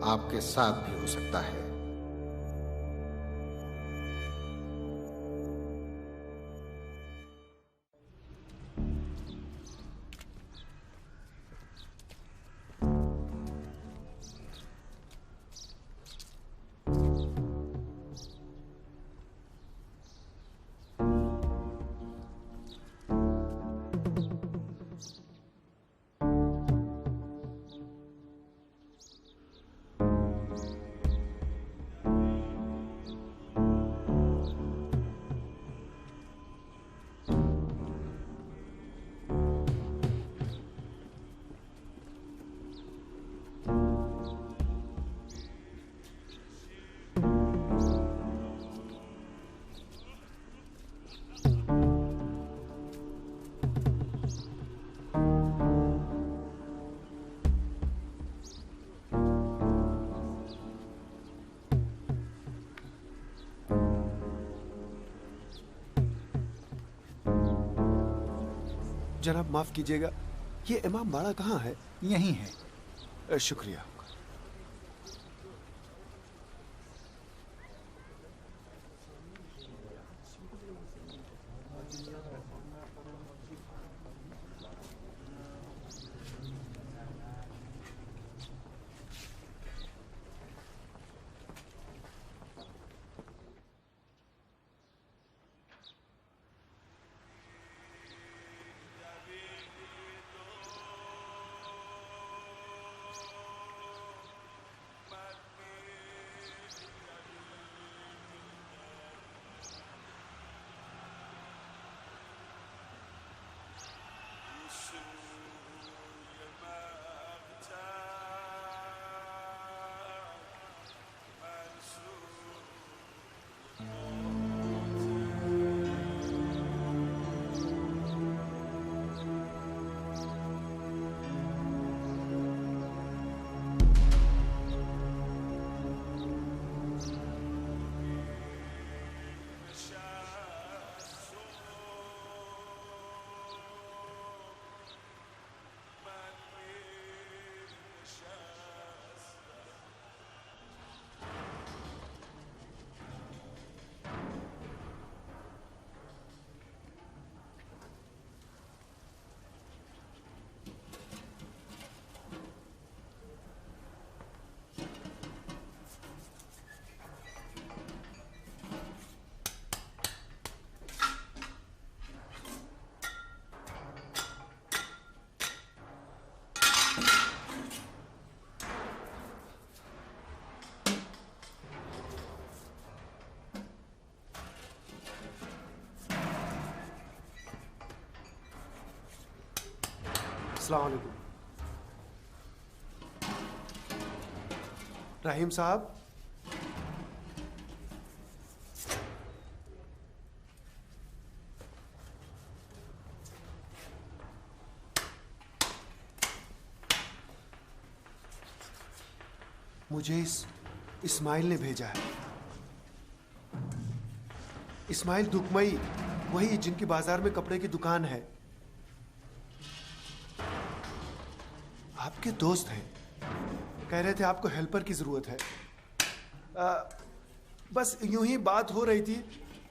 आपके साथ भी हो सकता है। जनाब माफ कीजिएगा, ये इमाम बाड़ा कहाँ है? यहीं है। शुक्रिया। अस्सलाम वालेकुम। रहीम साहब, मुझे इस्माइल ने भेजा है। इस्माइल दुखमई, वही जिनकी बाजार में कपड़े की दुकान है। आपके दोस्त हैं, कह रहे थे आपको हेल्पर की जरूरत है। बस यूं ही बात हो रही थी।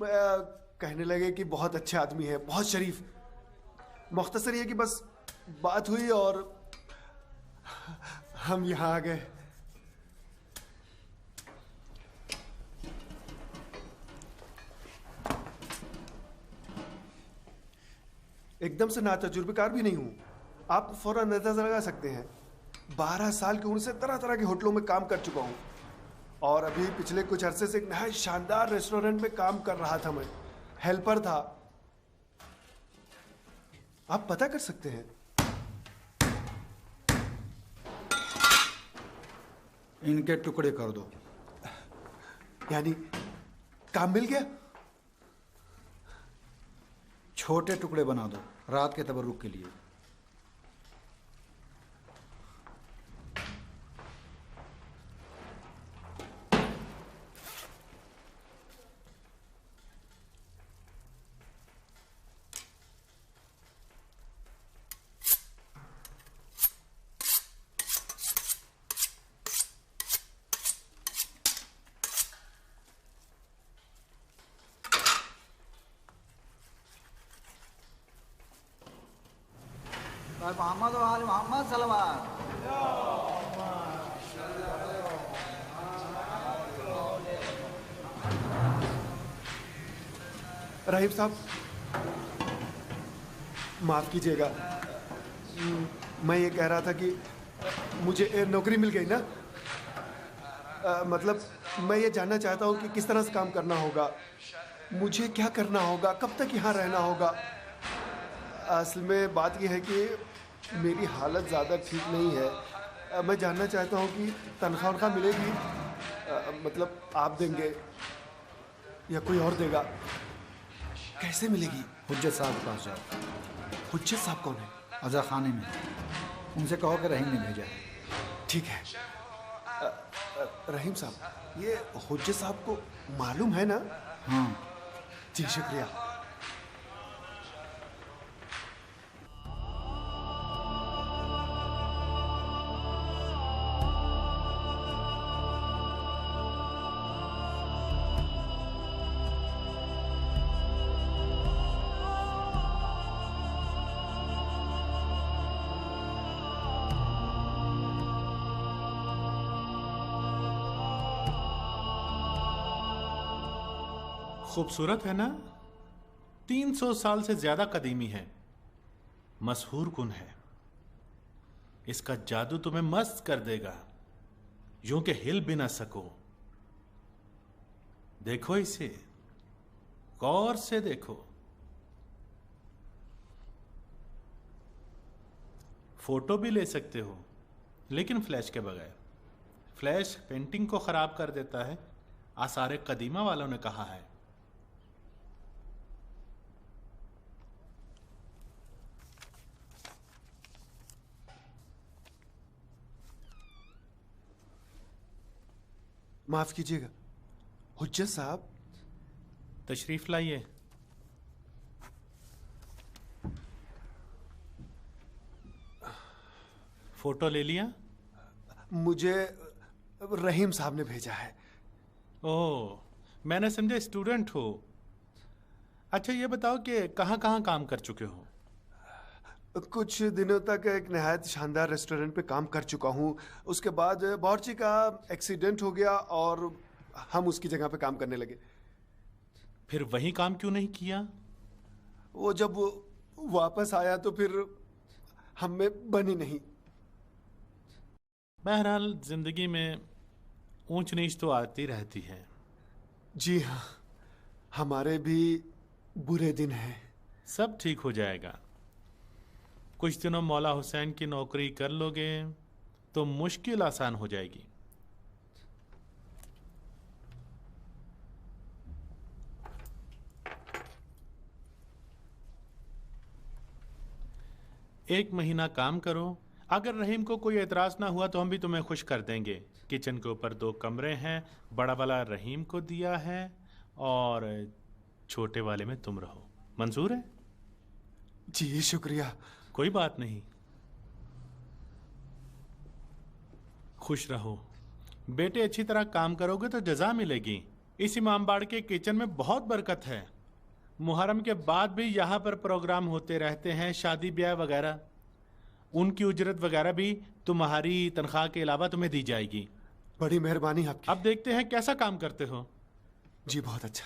कहने लगे कि बहुत अच्छे आदमी है, बहुत शरीफ। मुख्तसर ये कि बस बात हुई और हम यहां आ गए। एकदम से ना तजुर्बेकार भी नहीं हूं, आप फौरन अंदाजा लगा सकते हैं। 12 साल की उम्र से तरह तरह के होटलों में काम कर चुका हूं और अभी पिछले कुछ अरसे से एक नया शानदार रेस्टोरेंट में काम कर रहा था। मैं हेल्पर था। आप पता कर सकते हैं। इनके टुकड़े कर दो। यानी काम मिल गया? छोटे टुकड़े बना दो रात के तबर्रुक के लिए। मोहम्मद व आल मोहम्मद सल्लल्लाहु रहीम साहब, माफ कीजिएगा, मैं ये कह रहा था कि मुझे नौकरी मिल गई ना। मतलब मैं ये जानना चाहता हूँ कि किस तरह से काम करना होगा, मुझे क्या करना होगा, कब तक यहाँ रहना होगा। असल में बात यह है कि मेरी हालत ज़्यादा ठीक नहीं है। मैं जानना चाहता हूँ कि तनख्वाह मिलेगी, मतलब आप देंगे या कोई और देगा, कैसे मिलेगी? हुज्जत साहब के पास जाओ। हुज्जत साहब कौन है? अज़ा खाने में, उनसे कहो कि रहीम ने भेजा है। ठीक है। रहीम साहब, ये हुज्जत साहब को मालूम है ना? हाँ। जी शुक्रिया। खूबसूरत है ना? 300 साल से ज्यादा कदीमी है, मशहूर कुन है। इसका जादू तुम्हें मस्त कर देगा, यूं कि हिल भी ना सको। देखो इसे, गौर से देखो। फोटो भी ले सकते हो, लेकिन फ्लैश के बगैर। फ्लैश पेंटिंग को खराब कर देता है, आसारे कदीमा वालों ने कहा है। माफ कीजिएगा हुज्जत साहब, तशरीफ लाइए। फोटो ले लिया? मुझे रहीम साहब ने भेजा है। ओह, मैंने समझा स्टूडेंट हो। अच्छा ये बताओ कि कहाँ कहाँ काम कर चुके हो? कुछ दिनों तक एक नहायत शानदार रेस्टोरेंट पे काम कर चुका हूँ। उसके बाद बावर्ची का एक्सीडेंट हो गया और हम उसकी जगह पे काम करने लगे। फिर वही काम क्यों नहीं किया? वो जब वापस आया तो फिर हम में बनी नहीं। बहरहाल जिंदगी में ऊंच नीच तो आती रहती है। जी हाँ, हमारे भी बुरे दिन हैं। सब ठीक हो जाएगा। कुछ दिनों मौला हुसैन की नौकरी कर लोगे तो मुश्किल आसान हो जाएगी। एक महीना काम करो, अगर रहीम को कोई एतराज ना हुआ तो हम भी तुम्हें खुश कर देंगे। किचन के ऊपर 2 कमरे हैं, बड़ा वाला रहीम को दिया है और छोटे वाले में तुम रहो। मंजूर है? जी शुक्रिया। कोई बात नहीं, खुश रहो बेटे। अच्छी तरह काम करोगे तो जजा मिलेगी। इस इमामबाड़ के किचन में बहुत बरकत है। मुहर्रम के बाद भी यहाँ पर प्रोग्राम होते रहते हैं, शादी ब्याह वगैरह। उनकी उजरत वगैरह भी तुम्हारी तनख्वाह के अलावा तुम्हें दी जाएगी। बड़ी मेहरबानी आपकी। अब देखते हैं कैसा काम करते हो। जी बहुत अच्छा।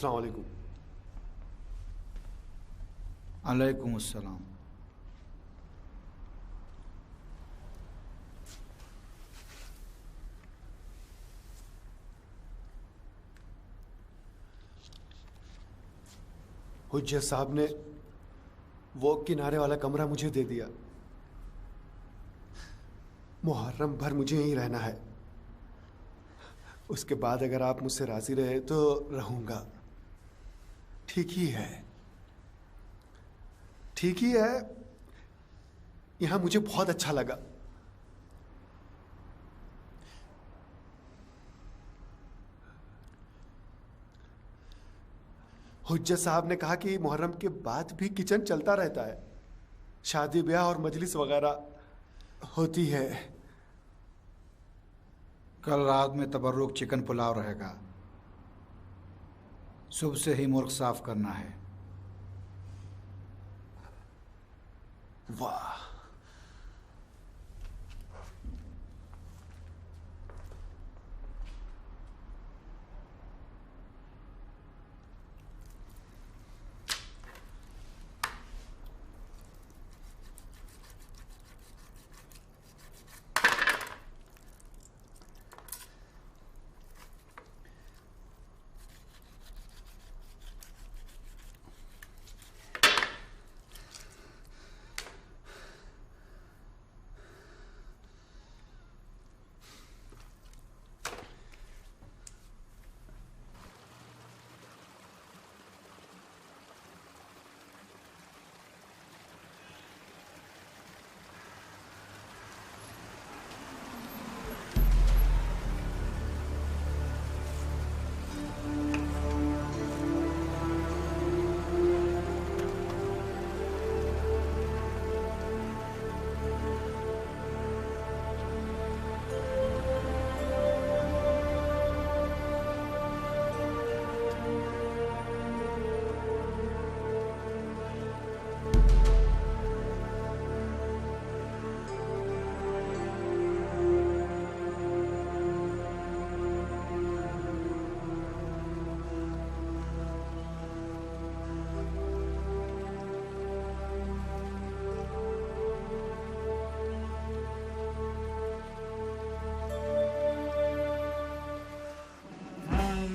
अस्सलाम वालेकुम। अलैकुम अस्सलाम। हुज्जत साहब ने वो किनारे वाला कमरा मुझे दे दिया। मुहर्रम भर मुझे यहीं रहना है। उसके बाद अगर आप मुझसे राजी रहे तो रहूंगा। ठीक ही है, ठीक ही है। यहां मुझे बहुत अच्छा लगा। हुज्जत साहब ने कहा कि मुहर्रम के बाद भी किचन चलता रहता है, शादी ब्याह और मजलिस वगैरह होती है। कल रात में तबर्रुक चिकन पुलाव रहेगा। सुबह से ही मुर्ग साफ करना है। वाह,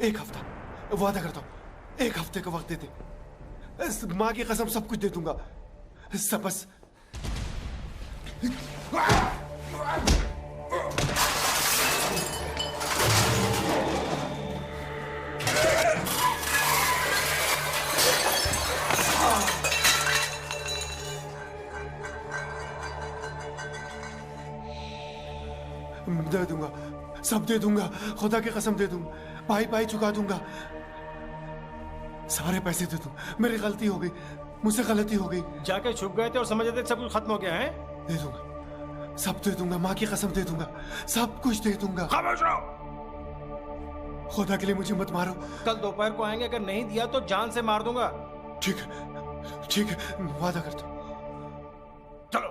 एक हफ्ता वादा करता हूं, एक हफ्ते का वक्त दे दे। माँ की कसम सब कुछ दे दूंगा। सब बस दे दूंगा, सब दे दूंगा। खुदा की कसम दे दूंगा। पाई पाई चुका दूंगा। सारे पैसे दे दूंगा। मेरी गलती हो गई, मुझसे गलती हो गई। जाके छुप गए थे और समझ रहे थे सब कुछ खत्म हो गया है। दे दूंगा, सब दे दूंगा। माँ की कसम दे दूंगा, सब कुछ दे दूंगा। खामोश रहो। खुदा के लिए मुझे मत मारो। कल दोपहर को आएंगे, अगर नहीं दिया तो जान से मार दूंगा। ठीक है, ठीक है, वादा करता हूं। चलो।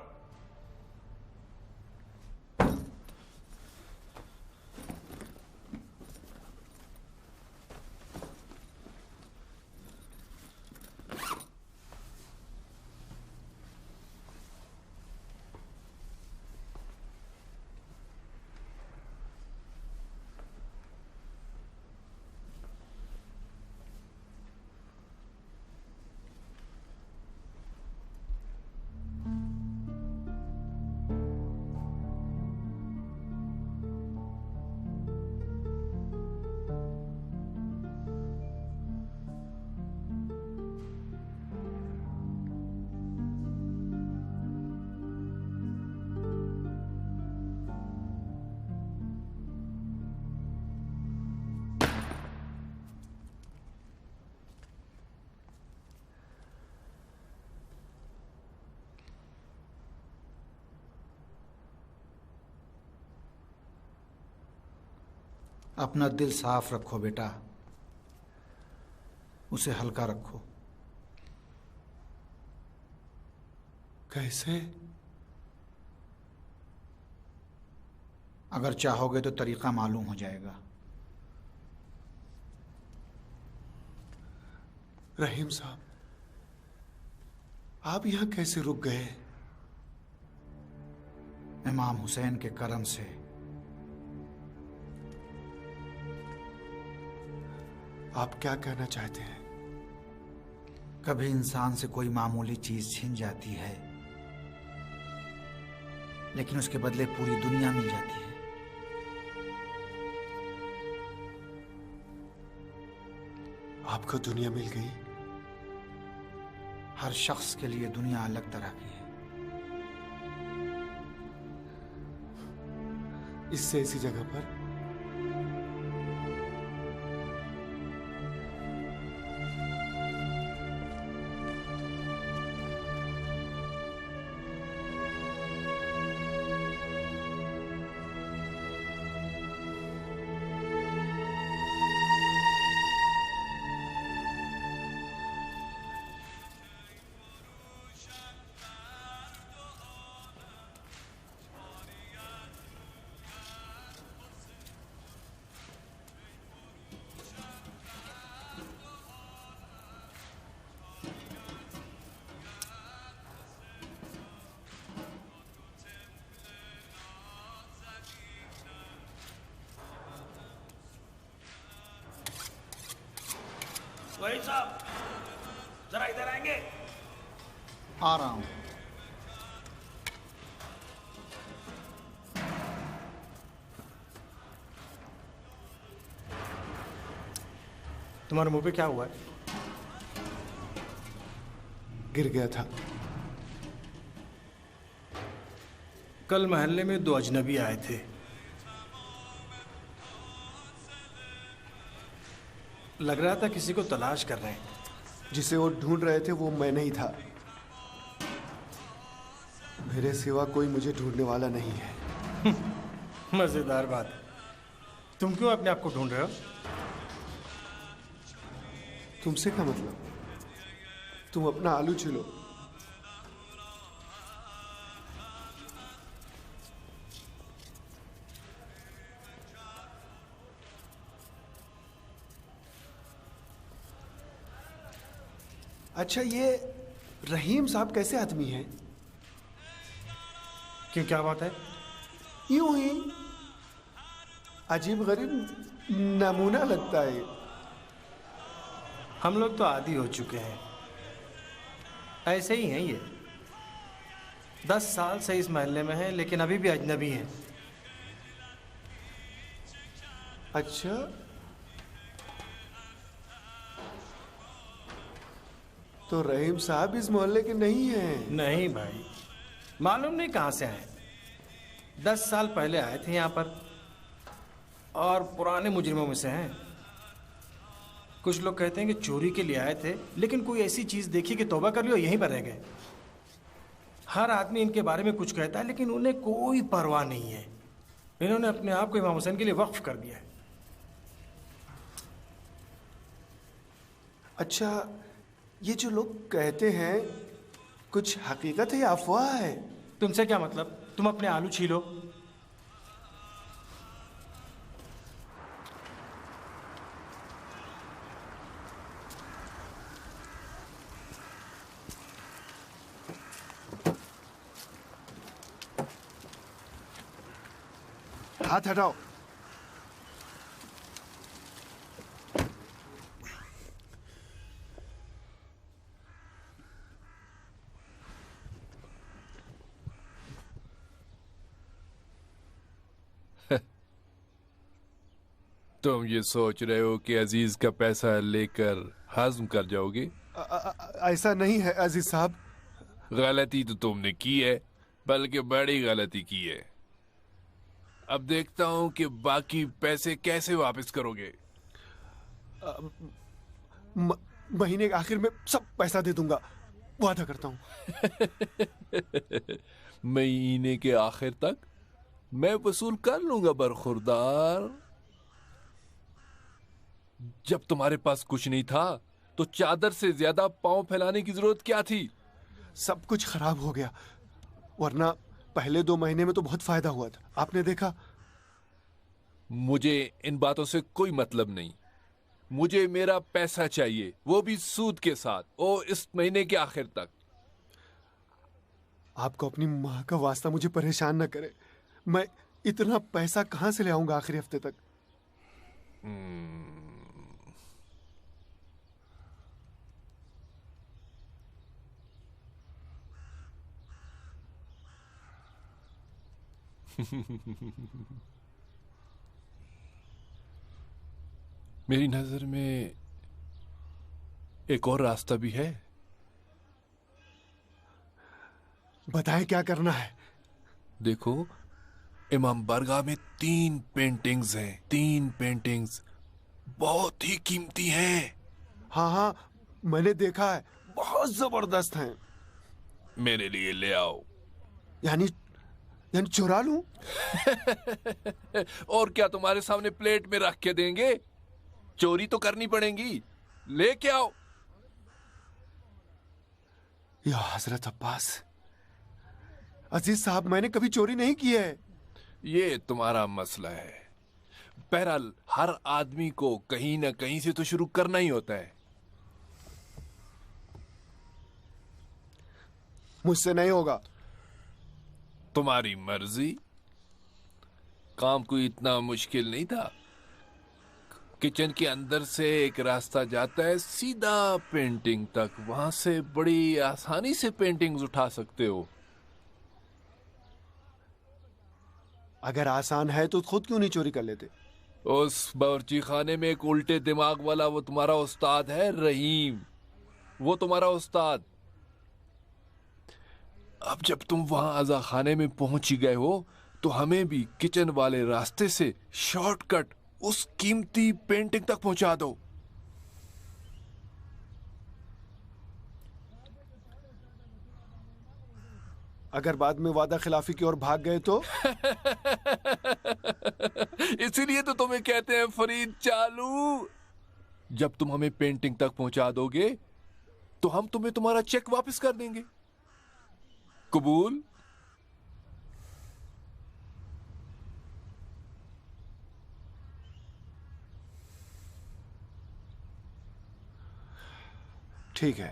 अपना दिल साफ रखो बेटा, उसे हल्का रखो। कैसे? अगर चाहोगे तो तरीका मालूम हो जाएगा। रहीम साहब, आप यहां कैसे रुक गए? इमाम हुसैन के करम से। आप क्या कहना चाहते हैं? कभी इंसान से कोई मामूली चीज छिन जाती है, लेकिन उसके बदले पूरी दुनिया मिल जाती है। आपको दुनिया मिल गई? हर शख्स के लिए दुनिया अलग तरह की है। इससे ऐसी जगह पर वही साहब, जरा इधर आएंगे? आ रहा हूं। तुम्हारे मुंह पे क्या हुआ है? गिर गया था। कल मोहल्ले में 2 अजनबी आए थे। लग रहा था किसी को तलाश कर रहे हैं। जिसे वो ढूंढ रहे थे वो मैं नहीं था। मेरे सिवा कोई मुझे ढूंढने वाला नहीं है। मजेदार बात। तुम क्यों अपने आप को ढूंढ रहे हो? तुमसे क्या मतलब? तुम अपना आलू छिलो। अच्छा, ये रहीम साहब कैसे आदमी हैं? क्यों, क्या बात है? यूं ही अजीब गरीब नमूना लगता है। हम लोग तो आदी हो चुके हैं, ऐसे ही हैं ये। 10 साल से इस महल्ले में हैं, लेकिन अभी भी अजनबी हैं। अच्छा, तो रहीम साहब इस मोहल्ले के नहीं हैं? नहीं भाई, मालूम नहीं कहाँ से आए। 10 साल पहले आए थे यहाँ पर, और पुराने मुजरिमों में से हैं। कुछ लोग कहते हैं कि चोरी के लिए आए थे, लेकिन कोई ऐसी चीज़ देखी कि तौबा कर लियो, यहीं पर रह गए। हर आदमी इनके बारे में कुछ कहता है, लेकिन उन्हें कोई परवाह नहीं है। इन्होंने अपने आप को इमाम हुसैन के लिए वक्फ कर दिया है। अच्छा, ये जो लोग कहते हैं, कुछ हकीकत है या अफवाह है? तुमसे क्या मतलब? तुम अपने आलू छीलो। हाथ हटाओ। तुम ये सोच रहे हो कि अजीज का पैसा लेकर हजम कर जाओगे? ऐसा नहीं है अजीज साहब। गलती तो तुमने की है, बल्कि बड़ी गलती की है। अब देखता हूं कि बाकी पैसे कैसे वापस करोगे। महीने के आखिर में सब पैसा दे दूंगा, वादा करता हूं। महीने के आखिर तक मैं वसूल कर लूंगा बरखुरदार। जब तुम्हारे पास कुछ नहीं था तो चादर से ज्यादा पांव फैलाने की जरूरत क्या थी? सब कुछ खराब हो गया, वरना पहले 2 महीने में तो बहुत फायदा हुआ था, आपने देखा। मुझे इन बातों से कोई मतलब नहीं। मुझे मेरा पैसा चाहिए, वो भी सूद के साथ, और इस महीने के आखिर तक। आपको अपनी माँ का वास्ता मुझे परेशान न करे। मैं इतना पैसा कहां से ले आऊंगा आखिरी हफ्ते तक? मेरी नजर में एक और रास्ता भी है। बताएं क्या करना है। देखो, इमाम बारगाह में 3 पेंटिंग्स हैं। 3 पेंटिंग्स बहुत ही कीमती हैं। हाँ हाँ, मैंने देखा है, बहुत जबरदस्त हैं। मेरे लिए ले आओ। यानी चुरा लूं? और क्या तुम्हारे सामने प्लेट में रख के देंगे? चोरी तो करनी पड़ेगी। लेके आओ। या हजरत अब्बास, अजीज साहब, मैंने कभी चोरी नहीं की है। ये तुम्हारा मसला है। बहरहाल हर आदमी को कहीं ना कहीं से तो शुरू करना ही होता है। मुझसे नहीं होगा। तुम्हारी मर्जी। काम कोई इतना मुश्किल नहीं था। किचन के अंदर से एक रास्ता जाता है सीधा पेंटिंग तक। वहां से बड़ी आसानी से पेंटिंग्स उठा सकते हो। अगर आसान है तो खुद क्यों नहीं चोरी कर लेते? उस बावर्ची खाने में एक उल्टे दिमाग वाला, वो तुम्हारा उस्ताद है रहीम। वो तुम्हारा उस्ताद। अब जब तुम वहां अज़ा खाने में पहुंच ही गए हो तो हमें भी किचन वाले रास्ते से शॉर्टकट उस कीमती पेंटिंग तक पहुंचा दो। अगर बाद में वादा खिलाफी की ओर भाग गए तो? इसीलिए तो तुम्हें कहते हैं फरीद चालू। जब तुम हमें पेंटिंग तक पहुंचा दोगे तो हम तुम्हें तुम्हारा चेक वापस कर देंगे। कबूल? ठीक है।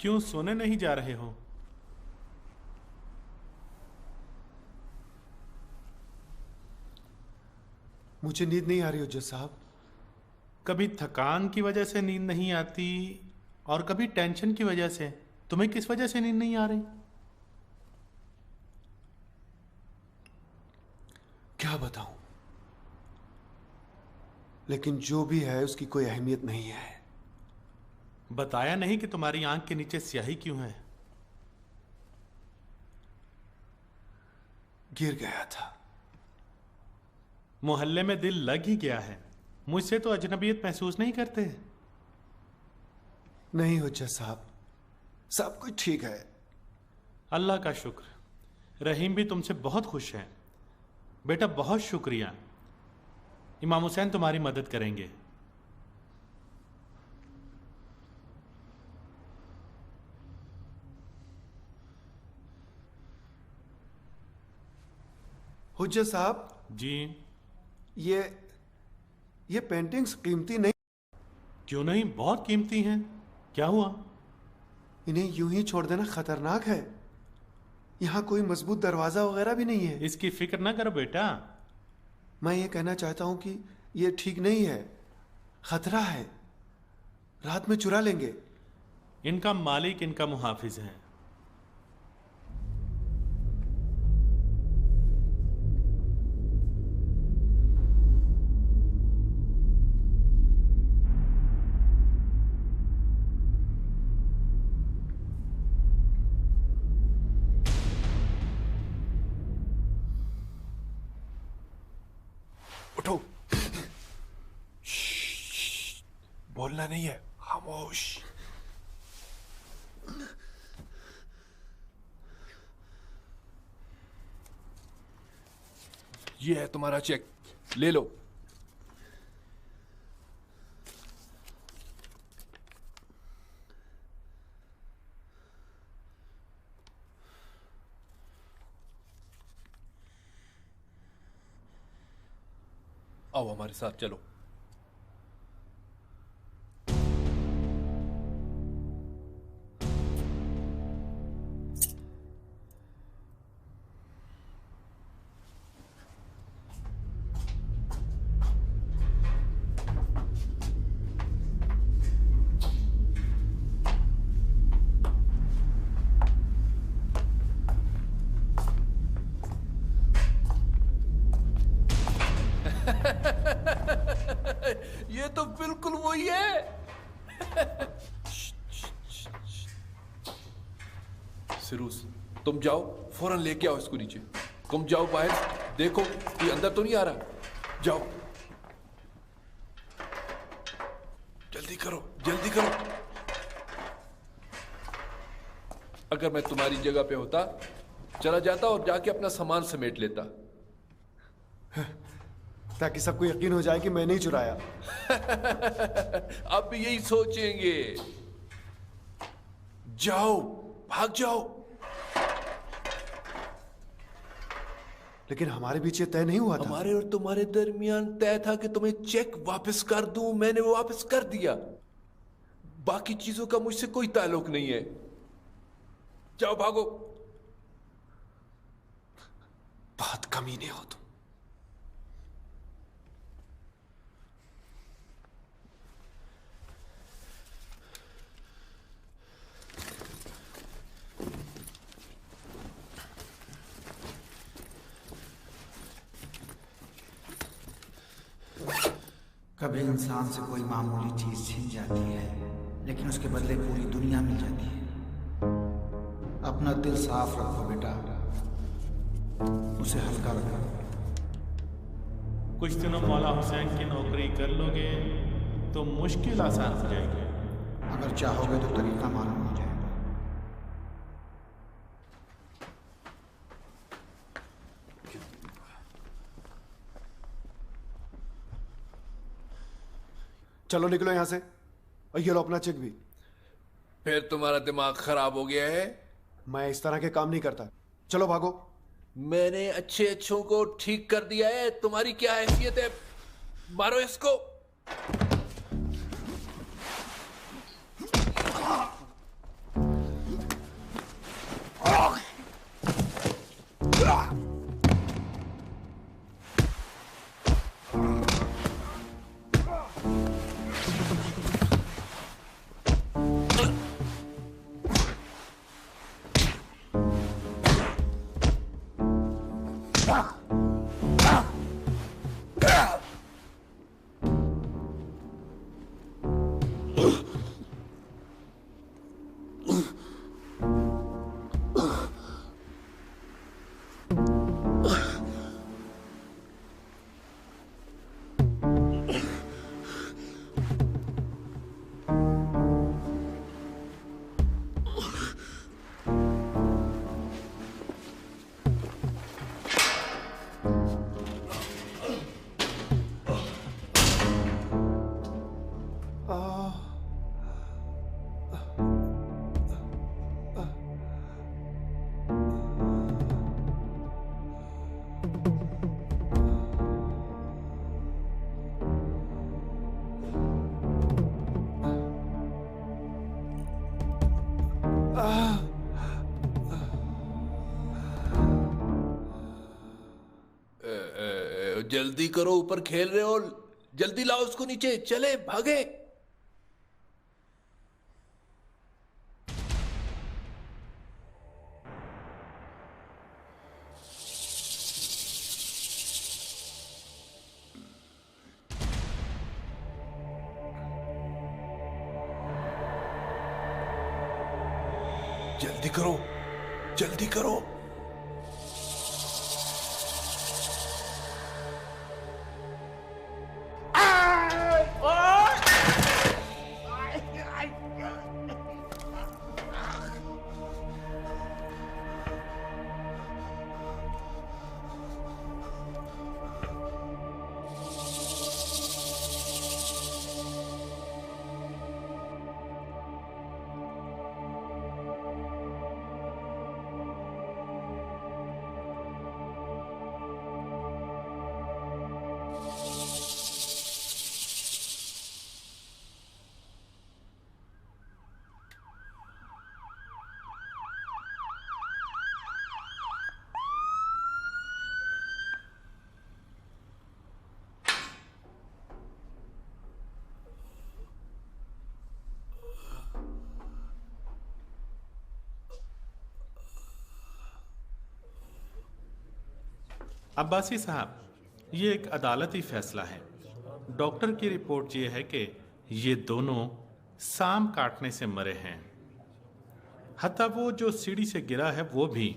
क्यों सोने नहीं जा रहे हो? मुझे नींद नहीं आ रही हुज्जत साहब। कभी थकान की वजह से नींद नहीं आती और कभी टेंशन की वजह से। तुम्हें किस वजह से नींद नहीं आ रही? क्या बताऊं, लेकिन जो भी है उसकी कोई अहमियत नहीं है। बताया नहीं कि तुम्हारी आंख के नीचे स्याही क्यों है? गिर गया था। मोहल्ले में दिल लग ही गया है। मुझसे तो अजनबियत महसूस नहीं करते? नहीं हुज्जत साहब, सब कुछ ठीक है। अल्लाह का शुक्र। रहीम भी तुमसे बहुत खुश है। बेटा बहुत शुक्रिया। इमाम हुसैन तुम्हारी मदद करेंगे। हुज्जत साहब, जी। ये पेंटिंग्स कीमती नहीं। क्यों नहीं, बहुत कीमती हैं। क्या हुआ? इन्हें यूं ही छोड़ देना खतरनाक है। यहाँ कोई मजबूत दरवाजा वगैरह भी नहीं है। इसकी फिक्र ना करो बेटा। मैं ये कहना चाहता हूँ कि ये ठीक नहीं है, खतरा है, रात में चुरा लेंगे। इनका मालिक इनका मुहाफिज है। उठो। बोलना नहीं है, खामोश। ये है तुम्हारा चेक, ले लो। आओ हमारे साथ चलो। ये तो बिल्कुल वही है। सिरूस, तुम जाओ, फौरन लेके आओ इसको नीचे। तुम जाओ बाहर, देखो ये अंदर तो नहीं आ रहा। जाओ, जल्दी करो, जल्दी करो। अगर मैं तुम्हारी जगह पे होता, चला जाता और जाके अपना सामान समेट लेता, ताकि सबको यकीन हो जाए कि मैंने ही चुराया। अब भी यही सोचेंगे। जाओ, भाग जाओ। लेकिन हमारे बीच ये तय नहीं हुआ था। हमारे और तुम्हारे दरमियान तय था कि तुम्हें चेक वापस कर दूं। मैंने वो वापस कर दिया। बाकी चीजों का मुझसे कोई ताल्लुक नहीं है। जाओ, भागो। बहुत कमीने हो तुम। कभी इंसान से कोई मामूली चीज छिन जाती है, लेकिन उसके बदले पूरी दुनिया मिल जाती है। अपना दिल साफ रखो बेटा, उसे हल्का रखो। कुछ दिनों मौला हुसैन की नौकरी कर लोगे तो मुश्किल आसान हो जाएगी। अगर चाहोगे तो तरीका मालूम हो जाएगा। चलो निकलो यहां से, और ये लो अपना चेक भी। फिर तुम्हारा दिमाग खराब हो गया है। मैं इस तरह के काम नहीं करता। चलो भागो। मैंने अच्छे अच्छों को ठीक कर दिया है, तुम्हारी क्या हैसियत है? मारो इसको। जल्दी करो, ऊपर खेल रहे हो, जल्दी लाओ उसको नीचे, चले भागे। जल्दी करो, जल्दी करो। अब्बासी साहब, ये एक अदालती फैसला है। डॉक्टर की रिपोर्ट ये है कि ये दोनों सांप काटने से मरे हैं। हत्ता वो जो सीढ़ी से गिरा है वो भी।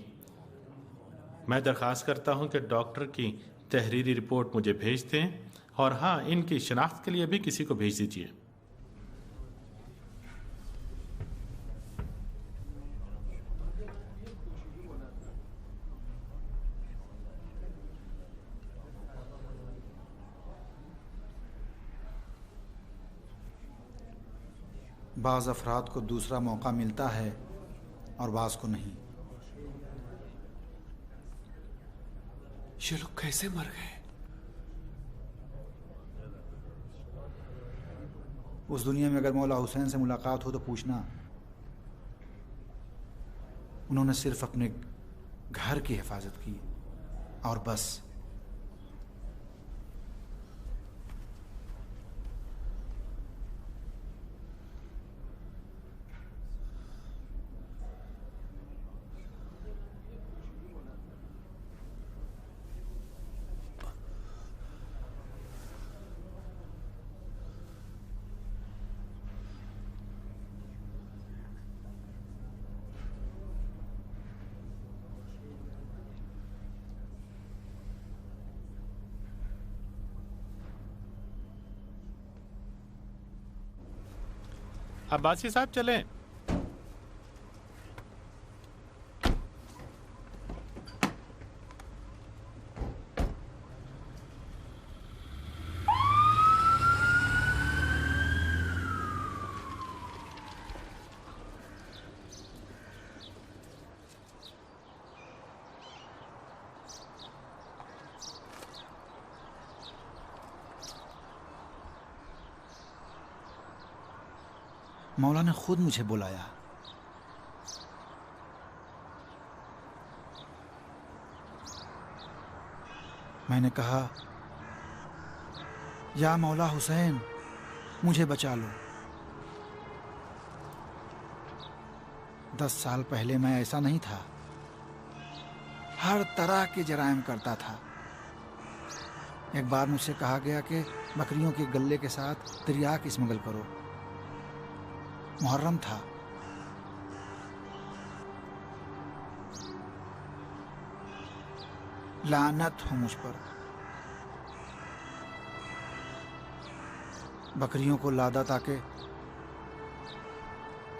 मैं दरख्वास्त करता हूं कि डॉक्टर की तहरीरी रिपोर्ट मुझे भेज दें, और हाँ, इनकी शनाख्त के लिए भी किसी को भेज दीजिए। बाज़ अफराद को दूसरा मौका मिलता है और बाज़ को नहीं। ये लोग कैसे मर गए? उस दुनिया में अगर मौला हुसैन से मुलाकात हो तो पूछना। उन्होंने सिर्फ अपने घर की हिफाजत की और बस। अब्बासी साहब चलें। मौला ने खुद मुझे बुलाया। मैंने कहा, या मौला हुसैन, मुझे बचा लो। 10 साल पहले मैं ऐसा नहीं था। हर तरह के जराइम करता था। एक बार मुझसे कहा गया कि बकरियों के गल्ले के साथ तिर्याक स्मगल करो। मुहर्रम था। लानत हो मुझ पर। बकरियों को लादा ताकि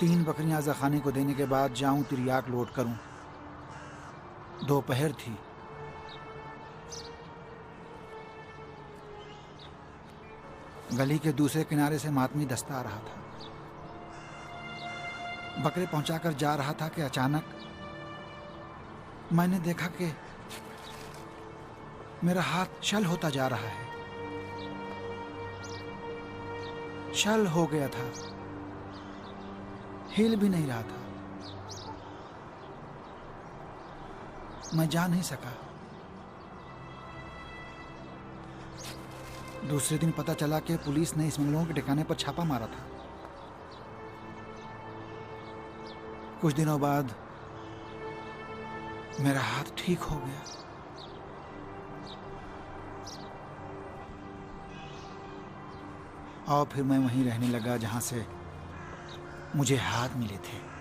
3 बकरियां ज़खानी को देने के बाद जाऊं तिर्याक लोड करूं। दोपहर थी। गली के दूसरे किनारे से मातमी दस्ता आ रहा था। बकरे पहुंचाकर जा रहा था कि अचानक मैंने देखा कि मेरा हाथ छल होता जा रहा है। छल हो गया था, हिल भी नहीं रहा था। मैं जा नहीं सका। दूसरे दिन पता चला कि पुलिस ने स्मगलरों के ठिकाने पर छापा मारा था। कुछ दिनों बाद मेरा हाथ ठीक हो गया। और फिर मैं वहीं रहने लगा जहां से मुझे हाथ मिले थे।